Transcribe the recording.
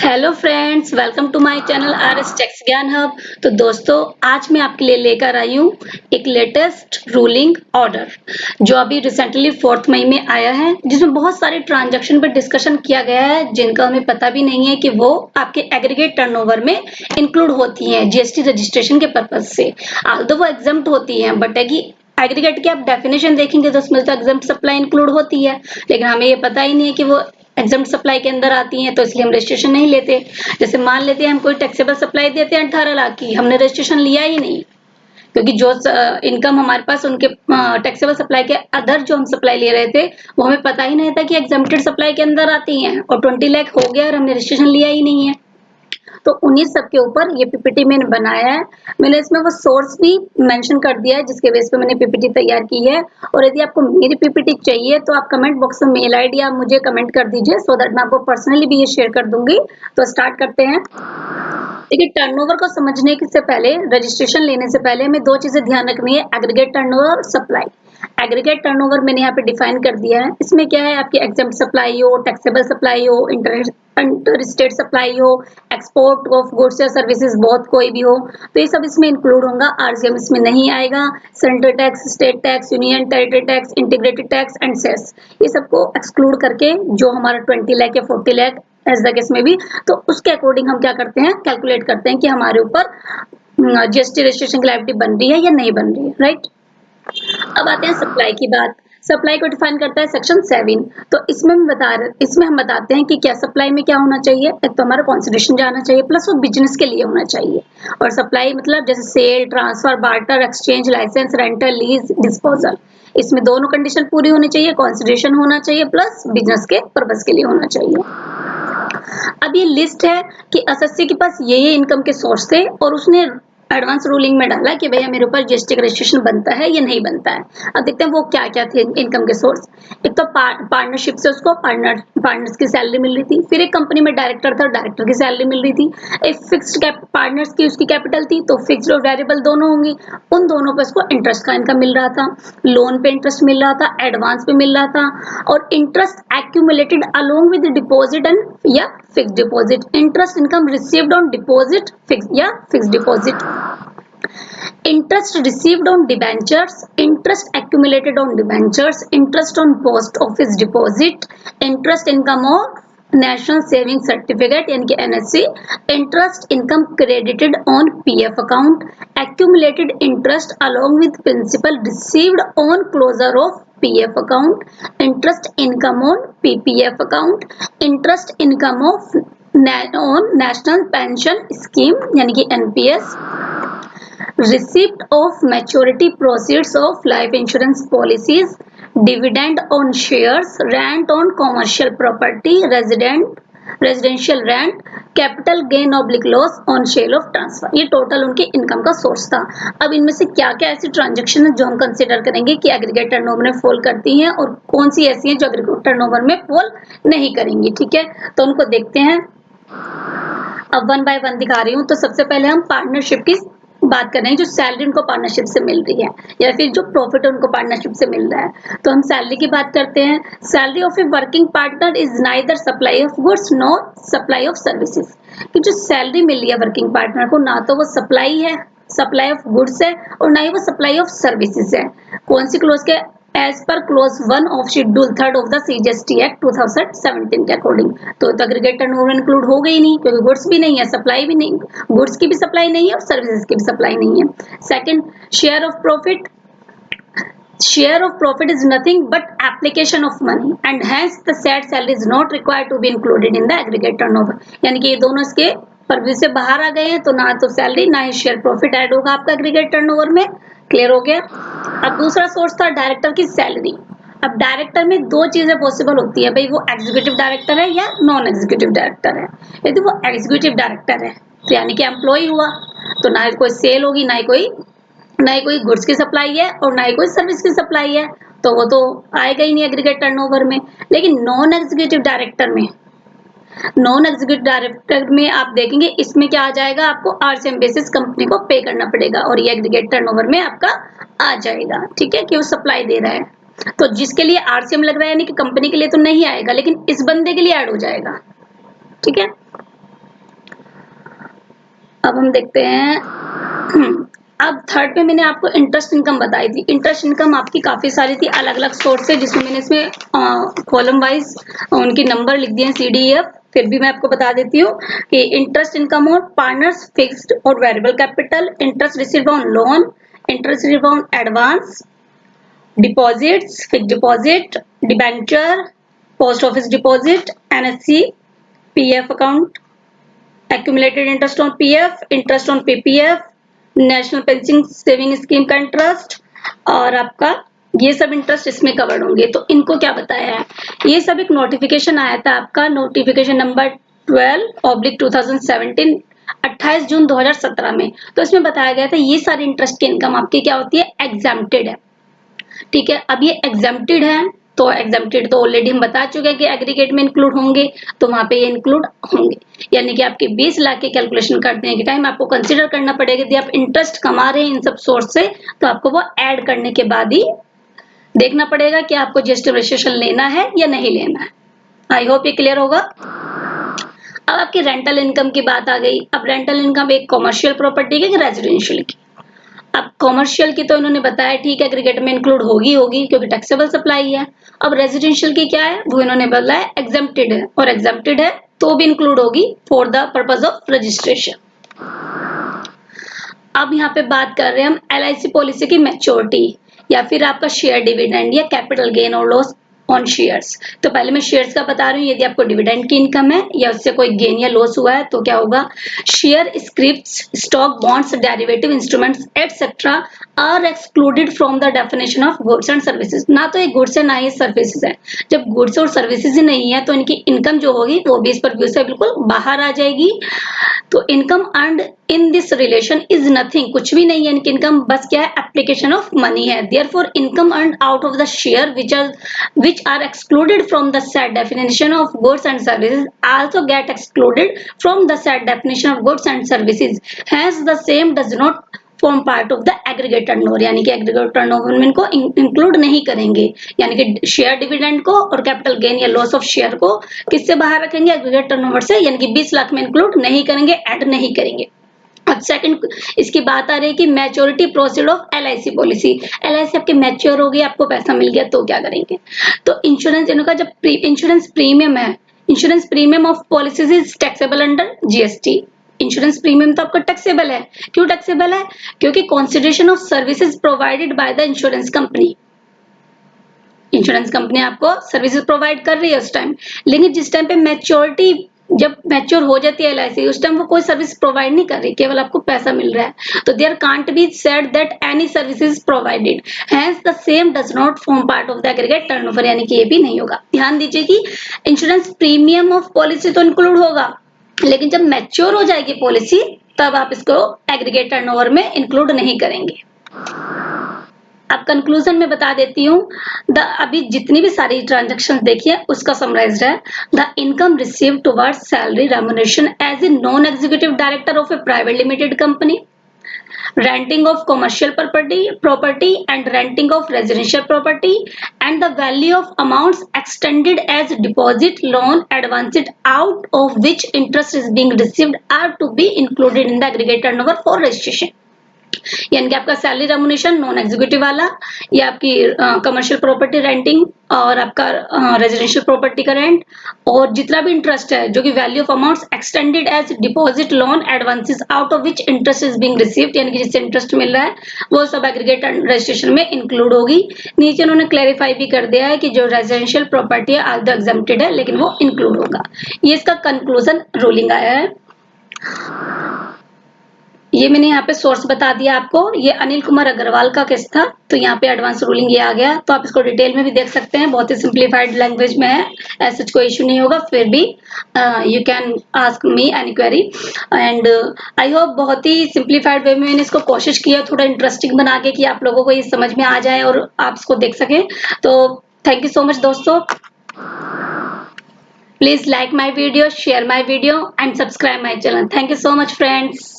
Hello friends, welcome to my channel RS techs Gyan hub. तो दोस्तों, आज मैं आपके लिए लेकर आई हूँ एक लेटेस्ट रूलिंग ऑर्डर जो अभी रिसेंटली 4 मई में आया है, जिसमें बहुत सारे ट्रांजैक्शन पर डिस्कशन किया गया है जिनका हमें पता भी नहीं है कि वो आपके एग्रीगेट टर्नओवर में इंक्लूड होती हैं जीएसटी रजिस्ट्रेशन के पर्पज से। आल्दो वो एग्जम्प्ट होती हैं, बट है कि एग्रीगेट की आप डेफिनेशन देखेंगे तो उसमें तो एग्जम्प्ट सप्लाई इंक्लूड होती है, लेकिन हमें ये पता ही नहीं है कि वो एग्जम्प्ट सप्लाई के अंदर आती हैं, तो इसलिए हम रजिस्ट्रेशन नहीं लेते। जैसे मान लेते हैं हम कोई टैक्सेबल सप्लाई देते हैं 18 लाख की, हमने रजिस्ट्रेशन लिया ही नहीं, क्योंकि जो इनकम हमारे पास उनके टैक्सेबल सप्लाई के अदर जो हम सप्लाई ले रहे थे वो हमें पता ही नहीं था कि एग्जम्प्टेड सप्लाई के अंदर आती हैं, और 20 लाख हो गया और हमने रजिस्ट्रेशन लिया ही नहीं है। तो उन्हीं सब के ऊपर ये पीपीटी मैंने बनाया है। मैंने इसमें वो सोर्स भी मेंशन कर दिया है जिसके बेस पे मैंने पीपीटी तैयार की है। और यदि आपको मेरी पीपीटी चाहिए तो आप कमेंट बॉक्स में मेल आईडी आप मुझे कमेंट कर दीजिए, सो दैट मैं आपको पर्सनली भी ये शेयर कर दूंगी। तो स्टार्ट करते हैं। देखिए, टर्नओवर को समझने से पहले, रजिस्ट्रेशन लेने से पहले हमें दो चीजें ध्यान रखनी है, एग्रीगेट टर्नओवर और सप्लाई। एग्रीगेट टर्नओवर मैंने यहाँ पे डिफाइन कर दिया है। इसमें क्या है, आपकी एग्जम्प्ट सप्लाई हो, टैक्सेबल सप्लाई हो, इंटर स्टेट सप्लाई हो, एक्सपोर्ट ऑफ गुड्स या सर्विसेज, बहुत कोई भी हो, तो ये सब इसमें इंक्लूड होगा। आरसीएम इसमें नहीं आएगा। Central tax, state tax, union territory tax, integrated tax and cess, ये सबको एक्सक्लूड करके जो हमारा 20 लाख या 40 लाख एज द केस में भी, तो उसके अकॉर्डिंग हम क्या करते हैं, कैलकुलेट करते हैं कि हमारे ऊपर जीएसटी रजिस्ट्रेशन की लायबिलिटी बन रही है या नहीं बन रही है, राइट। अब आते हैं सप्लाई की बात। सप्लाई को डिफाइन करता है सेक्शन 7। तो इसमें हम बताते हैं कि क्या सप्लाई में क्या होना चाहिए। एक तो हमारा कॉन्सिडरेशन जाना चाहिए, प्लस वो बिजनेस के लिए होना चाहिए। और सप्लाई मतलब जैसे sale, transfer, barter, exchange, licence, rental, lease, disposal, इसमें दोनों कंडीशन पूरी होनी चाहिए। कॉन्सिडरेशन होना चाहिए प्लस बिजनेस के पर्पज के लिए होना चाहिए। अब ये लिस्ट है कि एसएससी के पास ये इनकम के सोर्स थे और उसने एडवांस रूलिंग में डाला कि भैया मेरे ऊपर जीएसटी का रजिस्ट्रेशन बनता है या नहीं बनता है। अब देखते हैं वो क्या क्या थे इनकम के सोर्स। एक तो पार्टनरशिप से उसको पार्टनर्स की सैलरी मिल रही थी। फिर एक कंपनी में डायरेक्टर था, डायरेक्टर की सैलरी मिल रही थी। एक फिक्स्ड पार्टनर्स की उसकी कैपिटल थी, तो फिक्स्ड और वेरिएबल दोनों होंगी। उन दोनों पर उसको इंटरेस्ट का इनकम मिल रहा था, लोन पे इंटरेस्ट मिल रहा था, एडवांस पे मिल रहा था, और interest accumulated along with deposit and या fixed deposit. Interest income received on deposit fix या fixed deposit. Interest received on debentures, interest accumulated on debentures, interest on post office deposit, interest income on national saving certificate यानी कि NSC, interest income credited on PF account, accumulated interest along with principal received on closure of PF account, interest income on PPF account, interest income on national pension scheme यानी कि NPS, receipt of maturity proceeds of life insurance policies, dividend on shares, rent on commercial property, residential rent, capital gain oblique loss on sale of transfer। ये total उनके income का source था। अब इनमें से क्या क्या ऐसी ट्रांजेक्शन है जो हम कंसिडर करेंगे कि एग्रीगेट टर्नओवर में फॉल करती हैं, और कौन सी ऐसी हैं जो एग्रीगेट टर्नओवर में फॉल नहीं करेंगी। ठीक है, तो उनको देखते हैं। अब वन बाय वन दिखा रही हूँ। तो सबसे पहले हम पार्टनरशिप की बात कर रहे हैं, जो सैलरी उनको पार्टनरशिप से मिल रही है या फिर जो प्रॉफिट उनको पार्टनरशिप से मिल रहा है। तो हम सैलरी की बात करते हैं। Salary of a working partner is neither supply of goods nor supply of services. कि जो सैलरी मिल रही है वर्किंग पार्टनर को, ना तो वो सप्लाई है, सप्लाई ऑफ गुड्स है, और ना ही वो सप्लाई ऑफ सर्विसेज है। कौन सी क्लोज के, as per clause 1 of schedule 3 of the CGST act 2017 के अकॉर्डिंग। तो एग्रीगेट टर्नओवर इंक्लूड हो गई नहीं, क्योंकि गुड्स भी नहीं है, सप्लाई भी नहीं, गुड्स की भी सप्लाई नहीं है और सर्विसेज की भी सप्लाई नहीं है। Second, share of profit. Share of profit is nothing but application of money and hence the said salary is not required to be included in the aggregate turnover। यानी कि ये दोनों इसके परव्यू से बाहर आ गए हैं, तो ना तो सैलरी ना ही शेयर प्रॉफिट ऐड होगा आपका एग्रीगेट टर्नओवर में। क्लियर हो गया। अब दूसरा सोर्स था डायरेक्टर की सैलरी। अब डायरेक्टर में दो चीजें पॉसिबल होती है भाई, वो एग्जीक्यूटिव डायरेक्टर है या नॉन एग्जीक्यूटिव डायरेक्टर है। यदि वो एग्जीक्यूटिव डायरेक्टर है तो यानी कि एम्प्लॉय हुआ, तो ना कोई सेल होगी, ना ही कोई गुड्स की सप्लाई है और ना ही कोई सर्विस की सप्लाई है, तो वो तो आएगा ही नहीं एग्रीगेट टर्नओवर में। लेकिन नॉन एग्जीक्यूटिव डायरेक्टर में आप देखेंगे इसमें क्या आ जाएगा, आपको आरसीएम बेसिस कंपनी को पे करना पड़ेगा और ये एग्रीगेट टर्नओवर में आपका आ जाएगा। ठीक है, कि वो सप्लाई दे रहा है। तो जिसके लिए आरसीएम लग रहा है यानी कि कंपनी के लिए तो नहीं आएगा, लेकिन इस बंदे के लिए ऐड हो जाएगा। ठीक है, अब हम देखते हैं अब थर्ड पे मैंने आपको इंटरेस्ट इनकम बताई थी। इंटरेस्ट इनकम आपकी काफी सारी थी, अलग अलग सोर्स से, जिसमें मैंने इसमें कॉलम वाइज उनकी नंबर लिख दिए CDF। फिर भी मैं आपको बता देती हूँ कि इंटरेस्ट इनकम और पार्टनर्स फिक्स्ड और variable capital, interest receive on loan, interest receive on advance, deposits, fix deposit, debenture, post office deposit, NSC, PF account, accumulated interest on PF, interest on PPF, national pension saving scheme का interest, और आपका ये सब interest इसमें covered होंगे। तो इनको क्या बताया है, ये सब एक नोटिफिकेशन आया था आपका, नोटिफिकेशन नंबर 12/2017, 28 जून 2017 में। तो इसमें बताया गया था ये सारी इंटरेस्ट की इनकम आपकी क्या होती है, एग्जेम्प्टेड है। ठीक है, अब ये एग्जेम्प्टेड है, तो एग्जेम्प्टेड तो ऑलरेडी हम बता चुके हैं कि एग्रीगेट में इंक्लूड होंगे, तो वहां पे ये इंक्लूड होंगे। यानी कि आपके 20 लाख के कैलकुलेशन करने के टाइम आपको कंसीडर करना पड़ेगा, यदि आप इंटरेस्ट कमा रहे हैं इन सब सोर्स से, तो आपको वो ऐड करने के बाद ही देखना पड़ेगा कि आपको जीएसटी रजिस्ट्रेशन लेना है या नहीं लेना है। आई होप ये क्लियर होगा। अब आपकी रेंटल इनकम की बात आ गई। अब रेंटल इनकम एक कॉमर्शियल प्रॉपर्टी की, रेजिडेंशियल की। अब कॉमर्शियल की तो इन्होंने बताया ठीक है, एग्रीगेट में इंक्लूड होगी क्योंकि टैक्सेबल सप्लाई है। अब रेजिडेंशियल की क्या है, वो इन्होंने बोला है एग्जेम्प्टेड है, और एग्जेम्प्टेड है तो भी इंक्लूड होगी for the purpose of registration. अब यहाँ पे बात कर रहे हैं हम LIC पॉलिसी की मैच्योरिटी, या फिर आपका शेयर डिविडेंड या कैपिटल गेन और लॉस ऑन शेयर्स। तो पहले मैं शेयर्स का बता रही हूँ, यदि आपको डिविडेंड की इनकम है या उससे कोई गेन या लॉस हुआ है तो क्या होगा, share, scripts, stock, bonds, derivative instruments etcetera are excluded from the definition of goods and services. ना तो ये गुड्स है ना ही सर्विसेज है। जब गुड्स और सर्विसेज ही नहीं है तो इनकी इनकम जो होगी वो भी इस परव्यू से बिल्कुल बाहर आ जाएगी। तो income earned in this relation is nothing, कुछ भी नहीं है इनकी इनकम, बस क्या है, एप्लीकेशन ऑफ मनी है। Therefore income earned out of the share which are excluded from the said definition of goods and services also get excluded from the said definition of goods and services, hence the same does not form part of the aggregate turnover, यानी कि aggregate turnover में इनको include नहीं करेंगे। यानी कि share dividend को और कैपिटल गेन या लॉस ऑफ शेयर को किससे बाहर रखेंगे, एग्रीगेट टर्नओवर से, यानी कि 20 लाख में इंक्लूड नहीं करेंगे, ऐड नहीं करेंगे। अब सेकंड इसकी बात आ रही है कि maturity proceed of LIC policy. LIC आपके मैच्योर हो गई, आपको पैसा मिल गया तो क्या करेंगे, तो इंश्योरेंस इनका जब इंश्योरेंस प्रीमियम है, insurance premium of policies is taxable under GST। Insurance premium तो आपका टैक्सेबल है। क्यों टैक्सेबल है, क्योंकि consideration of services provided by the insurance company. Insurance company आपको सर्विसेज प्रोवाइड कर रही है उस टाइम, लेकिन जिस टाइम पे मैच्योरिटी, जब मैच्योर हो जाती है LIC, उस टाइम वो कोई सर्विस प्रोवाइड नहीं कर रही, केवल आपको पैसा मिल रहा है। तो there can't be said that any services provided, hence the same does not form part of the aggregate turnover, यानी कि ये भी नहीं होगा। ध्यान दीजिए कि इंश्योरेंस प्रीमियम ऑफ पॉलिसी तो इंक्लूड होगा, लेकिन जब मैच्योर हो जाएगी पॉलिसी तब आप इसको एग्रीगेट टर्नओवर में इंक्लूड नहीं करेंगे। अब कंक्लूजन में बता देती हूँ, अभी जितनी भी सारी ट्रांजेक्शन देखिए उसका समराइज्ड है। The income receive towards salary remuneration as a non executive director of a private limited company, renting of commercial property and renting of residential property, and the value of amounts extended as deposit, loan, advanced out of which interest is being received are to be included in the aggregate turnover for registration। यानी कि आपका salary remuneration non executive वाला, या आपकी commercial property renting, और आपका residential property का rent, और जितना भी इंटरेस्ट है जो कि value of amounts extended as deposit, loan, advances out of which interest is being received, यानी कि जिससे इंटरेस्ट मिल रहा है वो सब एग्रीगेट रजिस्ट्रेशन में इंक्लूड होगी। नीचे उन्होंने क्लैरिफाई भी कर दिया है कि जो रेजिडेंशियल प्रॉपर्टी है आल्दो एग्जेम्प्टेड है लेकिन वो इंक्लूड होगा। ये इसका कंक्लूजन रूलिंग आया है। ये मैंने यहाँ पे सोर्स बता दिया आपको, ये अनिल कुमार अग्रवाल का केस था, तो यहाँ पे एडवांस रूलिंग ये आ गया, तो आप इसको डिटेल में भी देख सकते हैं, बहुत ही सिंप्लीफाइड लैंग्वेज में है, ऐसा कोई इशू नहीं होगा। फिर भी you can ask me any query, and I hope बहुत ही सिंप्लीफाइड वे में मैंने इसको कोशिश किया थोड़ा इंटरेस्टिंग बना के कि आप लोगों को ये समझ में आ जाए और आप इसको देख सकें। तो थैंक यू सो मच दोस्तों, please like my video, share my video and subscribe my channel. Thank you so much friends.